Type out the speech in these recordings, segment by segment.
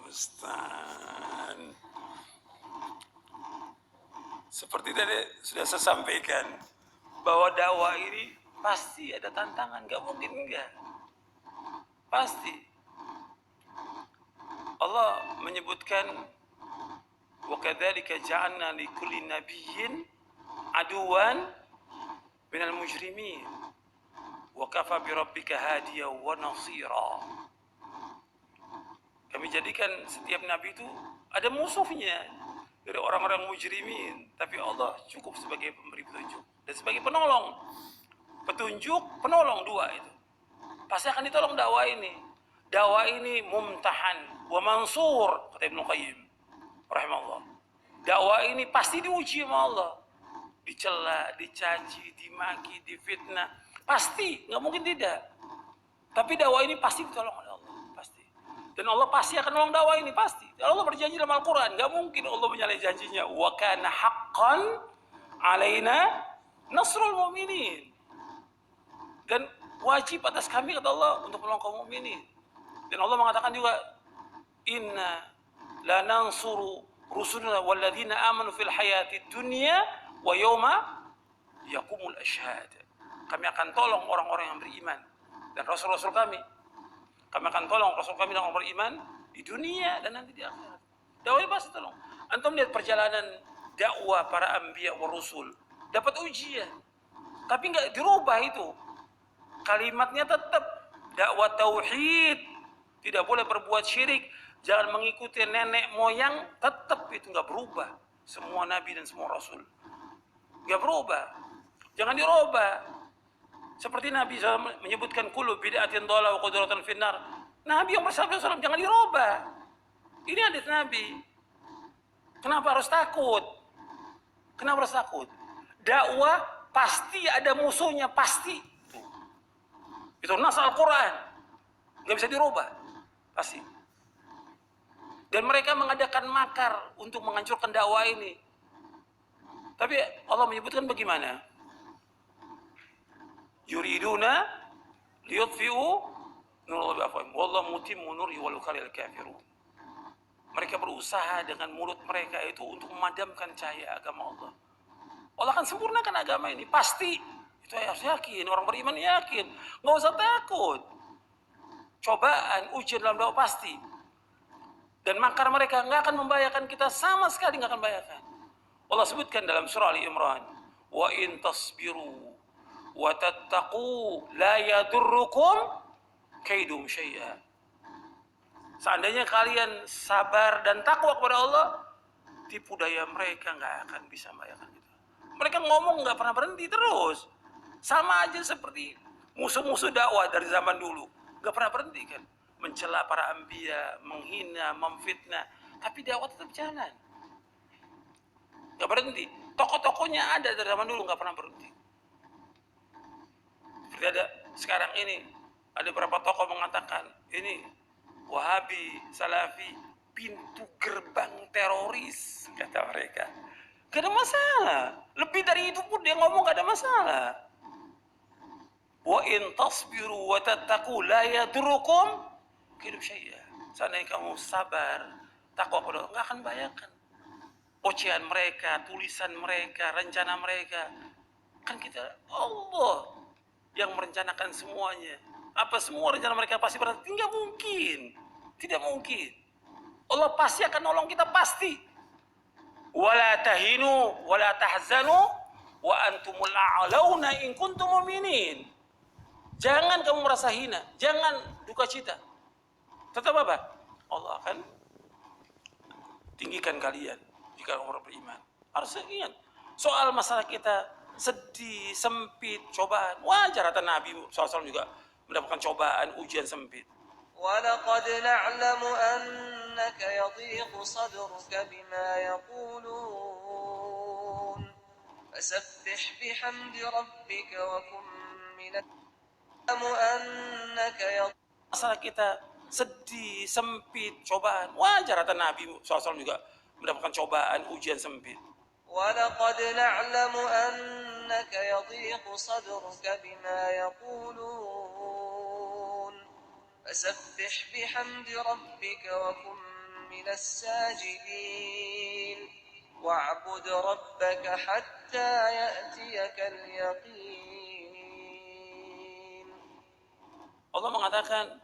Ustaz. Seperti tadi sudah saya sampaikan bahwa dakwah ini pasti ada tantangan, nggak mungkin enggak. Pasti. Allah menyebutkan wa kadzalika ja'alna likulli nabiyyin aduwan minal mujrimin wa kafa bi rabbika hadiyan wa nasira. Kami jadikan setiap nabi itu ada musuhnya dari orang-orang mujrimin, tapi Allah cukup sebagai pemberi petunjuk dan sebagai penolong. Petunjuk, penolong, dua itu. Pasti akan ditolong dakwah ini. Dakwah ini mumtahan wa mansur, kata Ibnu Qayyim rahimahullah. Dakwah ini pasti diuji sama Allah. Dicela, dicaci, dimaki, difitnah. Pasti, nggak mungkin tidak. Tapi dakwah ini pasti ditolong oleh Allah, pasti. Dan Allah pasti akan nolong dakwah ini, pasti. Allah berjanji dalam Al-Quran, nggak mungkin Allah menyalahi janjinya. Wa kana haqqan alaina nasrul mu'minin. Dan wajib atas kami, kata Allah, untuk menolong kaum mukminin. Dan Allah mengatakan juga, inna la nansuru rusulana walladzina amanu fil hayati dunya wa yawma yaqumul ashhad. Kami akan tolong orang-orang yang beriman dan rasul-rasul kami. Kami akan tolong rasul kami dan orang beriman di dunia dan nanti di akhirat. Dakwah pasti tolong. Antum lihat perjalanan dakwah para anbiya wa rusul, dapat ujian. Tapi enggak dirubah itu. Kalimatnya tetap dakwah tauhid, tidak boleh berbuat syirik, jangan mengikuti nenek moyang, tetap itu nggak berubah. Semua nabi dan semua rasul nggak berubah, jangan dirubah. Seperti Nabi SAW menyebutkan kullu bid'atin dhalalah wa qudratan finnar. Nabi yang bersabda SAW jangan dirubah. Ini hadis Nabi. Kenapa harus takut? Kenapa harus takut? Dakwah pasti ada musuhnya, pasti. Itu nas Al-Quran, nggak bisa dirubah, pasti. Dan mereka mengadakan makar untuk menghancurkan dakwah ini. Tapi Allah menyebutkan bagaimana? Yuriduna liyutfi'u nurallahi biafwahihim wallahu mutimmu nurihi walau karihal kafirun. Mereka berusaha dengan mulut mereka itu untuk memadamkan cahaya agama Allah. Allah akan sempurnakan agama ini, pasti. Itu harus yakin, orang beriman yakin. Nggak usah takut. Cobaan, ujian dalam dakwah pasti. Dan makar mereka nggak akan membahayakan kita, sama sekali nggak akan membahayakan. Allah sebutkan dalam surah Ali Imran, wa in tasbiru wa tattaqu la yadurrukum kaidum syai'a. Seandainya kalian sabar dan takwa kepada Allah, tipu daya mereka nggak akan bisa membahayakan kita. Mereka ngomong nggak pernah berhenti terus. Sama aja seperti musuh-musuh dakwah dari zaman dulu, nggak pernah berhenti kan, mencela para anbiya, menghina, memfitnah, tapi dakwah tetap jalan, nggak berhenti. Tokoh-tokohnya ada dari zaman dulu, nggak pernah berhenti. Seperti ada sekarang ini, ada beberapa tokoh mengatakan ini Wahabi, Salafi, pintu gerbang teroris, kata mereka. Gak ada masalah. Lebih dari itu pun dia ngomong gak ada masalah. Wa in tasbiru wa tattaqu la yadurrukum kaidum syai'a. Seandainya kamu sabar, takwa kepada Allah, nggak akan bahayakan. Ocehan mereka, tulisan mereka, rencana mereka. Kan kita Allah yang merencanakan semuanya. Apa semua rencana mereka pasti berarti? Nggak mungkin. Tidak mungkin. Allah pasti akan nolong kita, pasti. Wala tahinu wala tahzanu wa antumul a'launa in kuntum mu'minin. Jangan kamu merasa hina, jangan duka cita. Tetap apa? Allah akan tinggikan kalian jika orang beriman. Harus ingat, soal masalah kita sedih, sempit, cobaan, wajar. Kata Nabi SAW juga mendapatkan cobaan, ujian sempit. وَلَقَدْ نَعْلَمُ أَنَّكَ يَضِيقُ صَدْرُكَ بِمَا يَقُولُونَ فَسَبِّحْ بِحَمْدِ رَبِّكَ وَكُن مِّنَ أَنَّكَ masalah kita sedih, sempit, cobaan, wajar. Kata Nabi SAW juga mendapatkan cobaan, ujian sempit. وَلَقَدْ نَعْلَمُ أَنَّكَ يَضِيقُ صَدْرُكَ بِمَا يَقُولُونَ فَسَبِّحْ بِحَمْدِ رَبِّكَ وَكُن من الساجدين واعبد ربك حتى يأتيك اليقين. Allah mengatakan,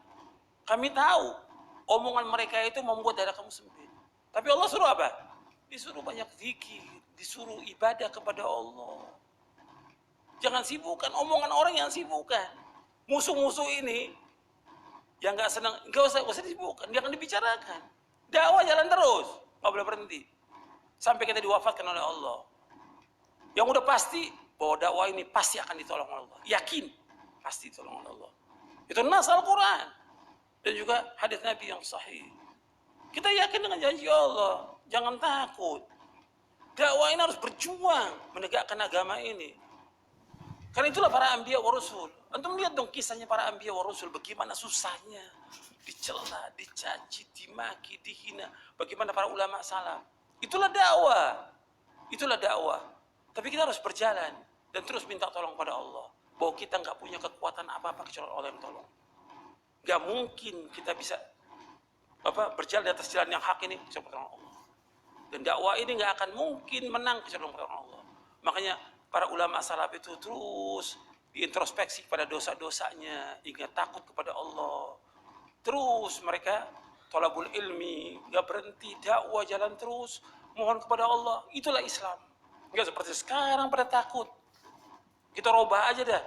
kami tahu omongan mereka itu membuat dada kamu sempit. Tapi Allah suruh apa? Disuruh banyak zikir, disuruh ibadah kepada Allah. Jangan sibukkan omongan orang yang sibukkan. Musuh-musuh ini yang nggak senang, nggak usah disibukkan, jangan dibicarakan. Dakwah jalan terus, nggak boleh berhenti sampai kita diwafatkan oleh Allah. Yang udah pasti bahwa dakwah ini pasti akan ditolong oleh Allah. Yakin pasti ditolong oleh Allah. Itu nas Al-Quran dan juga hadis Nabi yang sahih. Kita yakin dengan janji Allah, jangan takut. Dakwah ini harus berjuang menegakkan agama ini. Karena itulah para anbiya wa rasul. Antum lihat dong kisahnya para anbiya wa rasul, bagaimana susahnya, dicela, dicaci, dimaki, dihina. Bagaimana para ulama salaf. Itulah dakwah. Itulah dakwah. Tapi kita harus berjalan dan terus minta tolong pada Allah. Bahwa kita nggak punya kekuatan apa-apa kecuali Allah yang tolong. Nggak mungkin kita bisa berjalan di atas jalan yang hak ini kecuali pertolongan Allah. Dan dakwah ini nggak akan mungkin menang kecuali pertolongan Allah. Makanya para ulama salaf itu terus diintrospeksi pada dosa-dosanya, ingat takut kepada Allah. Terus mereka thalabul ilmi, nggak berhenti, dakwah jalan terus, mohon kepada Allah. Itulah Islam. Nggak seperti sekarang pada takut. Kita robah aja dah.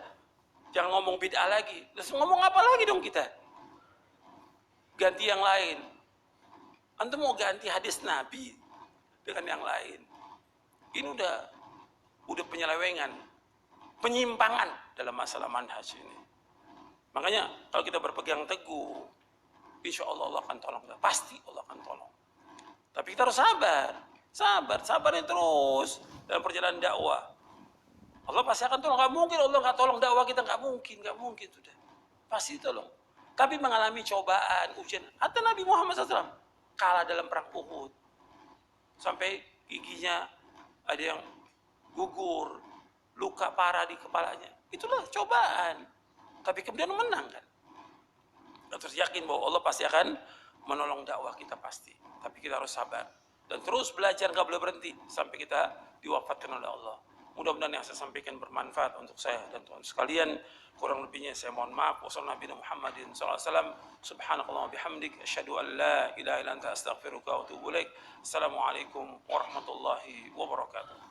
Jangan ngomong bid'ah lagi. Terus ngomong apa lagi dong kita? Ganti yang lain. Antum mau ganti hadis Nabi dengan yang lain. Ini udah penyelewengan, penyimpangan dalam masalah manhaj ini. Makanya kalau kita berpegang teguh, insya Allah Allah akan tolong kita. Pasti Allah akan tolong. Tapi kita harus sabarin terus dalam perjalanan dakwah. Allah pasti akan tolong. Gak mungkin Allah gak tolong dakwah kita, gak mungkin sudah. Pasti tolong. Tapi mengalami cobaan, ujian. Hatta Nabi Muhammad SAW kalah dalam perang Uhud. Sampai giginya ada yang gugur, luka parah di kepalanya. Itulah cobaan. Tapi kemudian menang kan. Terus yakin bahwa Allah pasti akan menolong dakwah kita pasti. Tapi kita harus sabar. Dan terus belajar, gak boleh berhenti. Sampai kita diwafatkan oleh Allah. Mudah-mudahan yang saya sampaikan bermanfaat untuk saya dan teman sekalian. Kurang lebihnya saya mohon maaf. Wassalamualaikum warahmatullahi wabarakatuh. Subhanakallah wa bihamdik. Asyhadu an la ilaha illa anta astaghfiruka wa atubu ilaik. Assalamualaikum warahmatullahi wabarakatuh.